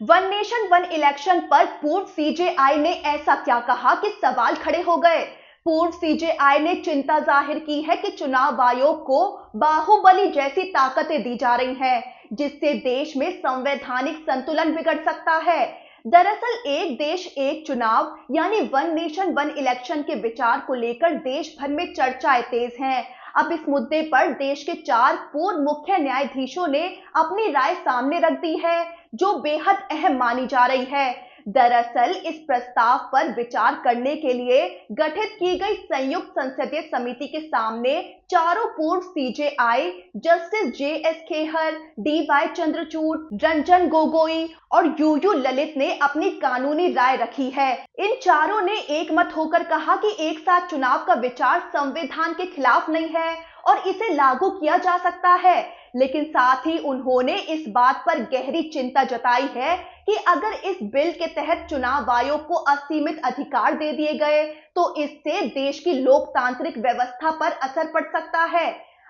One nation one election पर पूर्व CJI ने ऐसा क्या कहा कि सवाल खड़े हो गए। पूर्व सीजेआई ने चिंता जाहिर की है कि चुनाव आयोग को बाहुबली जैसी ताकतें दी जा रही हैं, जिससे देश में संवैधानिक संतुलन बिगड़ सकता है। दरअसल एक देश एक चुनाव यानी वन नेशन वन इलेक्शन के विचार को लेकर देश भर में चर्चाएं तेज हैं। अब इस मुद्दे पर देश के 4 पूर्व मुख्य न्यायाधीशों ने अपनी राय सामने रख दी है, जो बेहद अहम मानी जा रही है। दरअसल इस प्रस्ताव पर विचार करने के लिए गठित की गई संयुक्त संसदीय समिति के सामने चारों पूर्व CJI Justice JS Khehar, DY Chandrachud, Ranjan Gogoi और यूयू ललित ने अपनी कानूनी राय रखी है। इन चारों ने एकमत होकर कहा कि एक साथ चुनाव का विचार संविधान के खिलाफ नहीं है और इसे लागू किया जा सकता है। लेकिन साथ ही उन्होंने इस बात पर गहरी चिंता जताई है कि अगर इस बिल के तहत चुनाव आयोग को असीमित अधिकार दे दिए गए तो इससे देश की लोकतांत्रिक व्यवस्था पर असर पड़ सकता है।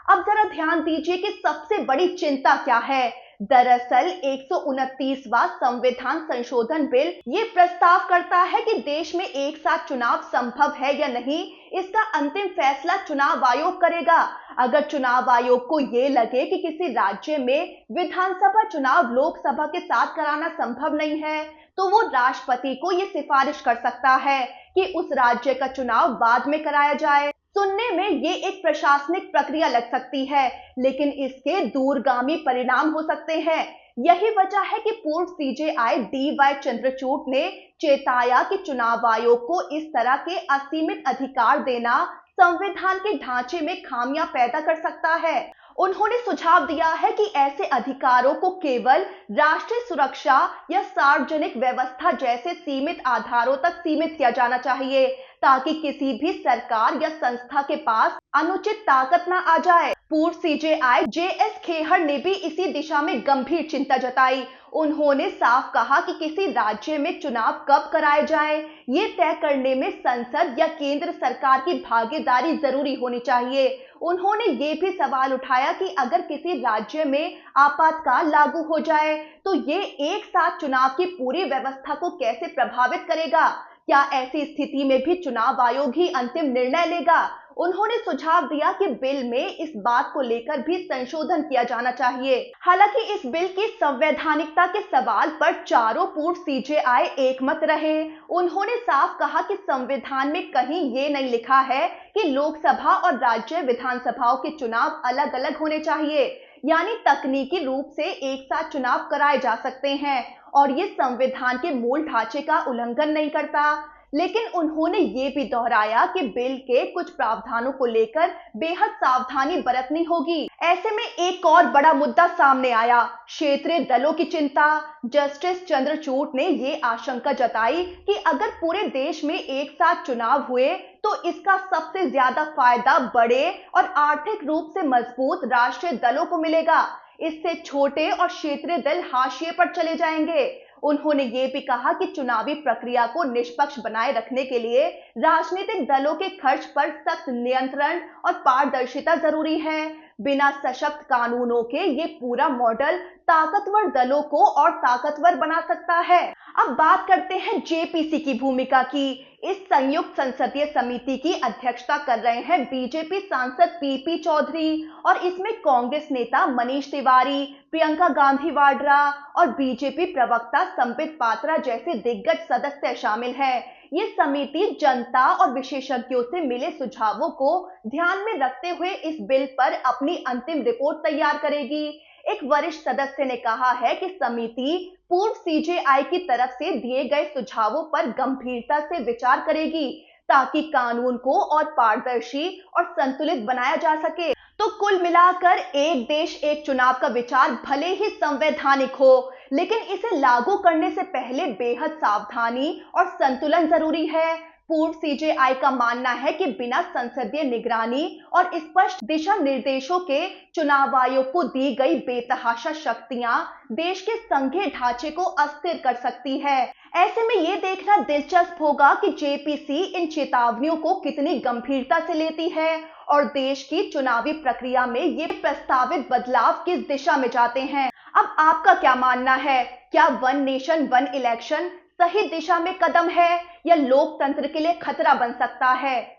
अब जरा ध्यान दीजिए कि सबसे बड़ी चिंता क्या है। दरअसल 129वां संविधान संशोधन बिल ये प्रस्ताव करता है कि देश में एक साथ चुनाव संभव है या नहीं, इसका अंतिम फैसला चुनाव आयोग करेगा। अगर चुनाव आयोग को ये लगे कि किसी राज्य में विधानसभा चुनाव लोकसभा के साथ कराना संभव नहीं है, तो वो राष्ट्रपति को ये सिफारिश कर सकता है कि उस राज्य का चुनाव बाद में कराया जाए। सुनने में ये एक प्रशासनिक प्रक्रिया लग सकती है, लेकिन इसके दूरगामी परिणाम हो सकते हैं। यही वजह है कि पूर्व सीजेआई डीवाई चंद्रचूड़ ने चेताया कि चुनाव आयोग को इस तरह के असीमित अधिकार देना संविधान के ढांचे में खामियां पैदा कर सकता है। उन्होंने सुझाव दिया है कि ऐसे अधिकारों को केवल राष्ट्रीय सुरक्षा या सार्वजनिक व्यवस्था जैसे सीमित आधारों तक सीमित किया जाना चाहिए, ताकि किसी भी सरकार या संस्था के पास अनुचित ताकत न आ जाए। पूर्व सीजेआई जेएस खेहर ने भी इसी दिशा में गंभीर चिंता जताई। उन्होंने साफ कहा कि किसी राज्य में चुनाव कब कराए जाएं, ये तय करने में संसद या केंद्र सरकार की भागीदारी जरूरी होनी चाहिए। उन्होंने ये भी सवाल उठाया कि अगर किसी राज्य में आपातकाल लागू हो जाए तो ये एक साथ चुनाव की पूरी व्यवस्था को कैसे प्रभावित करेगा। क्या ऐसी स्थिति में भी चुनाव आयोग ही अंतिम निर्णय लेगा। उन्होंने सुझाव दिया कि बिल में इस बात को लेकर भी संशोधन किया जाना चाहिए। हालांकि इस बिल की संवैधानिकता के सवाल पर चारों पूर्व सीजेआई एकमत रहे। उन्होंने साफ कहा कि संविधान में कहीं ये नहीं लिखा है कि लोकसभा और राज्य विधानसभाओं के चुनाव अलग अलग होने चाहिए, यानी तकनीकी रूप से एक साथ चुनाव कराए जा सकते हैं और ये संविधान के मूल ढांचे का उल्लंघन नहीं करता। लेकिन उन्होंने ये भी दोहराया कि बिल के कुछ प्रावधानों को लेकर बेहद सावधानी बरतनी होगी। ऐसे में एक और बड़ा मुद्दा सामने आया, क्षेत्रीय दलों की चिंता। जस्टिस चंद्रचूड़ ने ये आशंका जताई कि अगर पूरे देश में एक साथ चुनाव हुए तो इसका सबसे ज्यादा फायदा बड़े और आर्थिक रूप से मजबूत राष्ट्रीय दलों को मिलेगा। इससे छोटे और क्षेत्रीय दल हाशिए पर चले जाएंगे। उन्होंने ये भी कहा कि चुनावी प्रक्रिया को निष्पक्ष बनाए रखने के लिए राजनीतिक दलों के खर्च पर सख्त नियंत्रण और पारदर्शिता जरूरी है। बिना सशक्त कानूनों के ये पूरा मॉडल ताकतवर दलों को और ताकतवर बना सकता है। अब बात करते हैं जेपीसी की भूमिका की। इस संयुक्त संसदीय समिति की अध्यक्षता कर रहे हैं बीजेपी सांसद पीपी चौधरी और इसमें कांग्रेस नेता मनीष तिवारी, प्रियंका गांधी वाड्रा और बीजेपी प्रवक्ता संबित पात्रा जैसे दिग्गज सदस्य शामिल हैं। ये समिति जनता और विशेषज्ञों से मिले सुझावों को ध्यान में रखते हुए इस बिल पर अपनी अंतिम रिपोर्ट तैयार करेगी। एक वरिष्ठ सदस्य ने कहा है कि समिति पूर्व सीजेआई की तरफ से दिए गए सुझावों पर गंभीरता से विचार करेगी, ताकि कानून को और पारदर्शी और संतुलित बनाया जा सके। तो कुल मिलाकर एक देश एक चुनाव का विचार भले ही संवैधानिक हो, लेकिन इसे लागू करने से पहले बेहद सावधानी और संतुलन जरूरी है। पूर्व सीजेआई का मानना है कि बिना संसदीय निगरानी और स्पष्ट दिशा निर्देशों के चुनाव आयोग को दी गई बेतहाशा शक्तियां देश के संघीय ढांचे को अस्थिर कर सकती है। ऐसे में ये देखना दिलचस्प होगा कि जेपीसी इन चेतावनियों को कितनी गंभीरता से लेती है और देश की चुनावी प्रक्रिया में ये प्रस्तावित बदलाव किस दिशा में जाते हैं। अब आपका क्या मानना है? क्या वन नेशन वन इलेक्शन सही दिशा में कदम है या लोकतंत्र के लिए खतरा बन सकता है?